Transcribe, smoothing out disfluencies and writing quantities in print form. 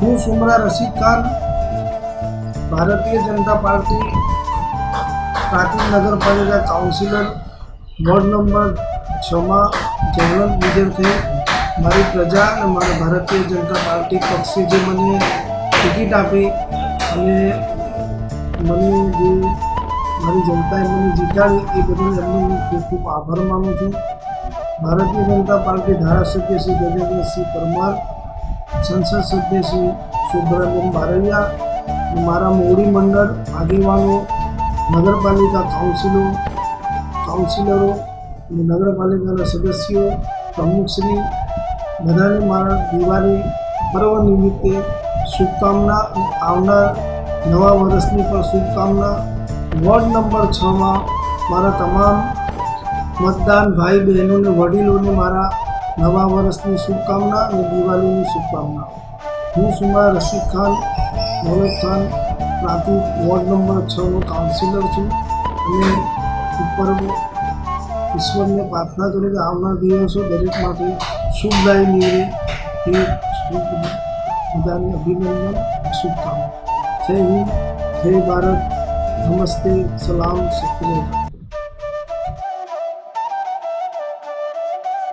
હું સુમરા રશીદ ખાન, ભારતીય જનતા પાર્ટી પ્રાંતિજ નગરપાલિકા councillor ward number 6 જવલંત ગુજર થઈ મારી પ્રજા અને મારા ભારતીય જનતા પાર્ટી પક્ષે જે મને ટિકિટ આપી અને મને જે મારી જનતાએ મને જીતાડી એ બદલ એમનો હું ખૂબ ખૂબ આભાર માનું છું। ભારતીય જનતા પાર્ટી ધારાસભ્ય શ્રી ગજેન્દ્રસિંહ પરમાર, સંસદ સભ્ય શ્રી સુબ્રમણ્યમ બારૈયા, મારા મોવડી મંડળ આગેવાનો, નગરપાલિકા કાઉન્સિલરો અને નગરપાલિકાના સદસ્યો, પ્રમુખશ્રી બધાને મારા દિવાળી પર્વ નિમિત્તે શુભકામના અને આવનાર નવા વર્ષની પણ શુભકામના। વોર્ડ નંબર 6 મારા તમામ મતદાન ભાઈ બહેનોને વડીલોને મારા નવા વર્ષની શુભકામના અને દિવાળીની શુભકામના। હું Sumra Rashid Khan Daulat Khan Prantij ward number 6 councillor છું અને ઉપર ઈશ્વરને પ્રાર્થના કરું કે આવનાર દિવસો દરેક માટે શુભદાયી નીવડે એ બધાને અભિનંદન, શુભકામના। જય હિન્દ, જય ભારત, નમસ્તે, સલામ, સત્ય।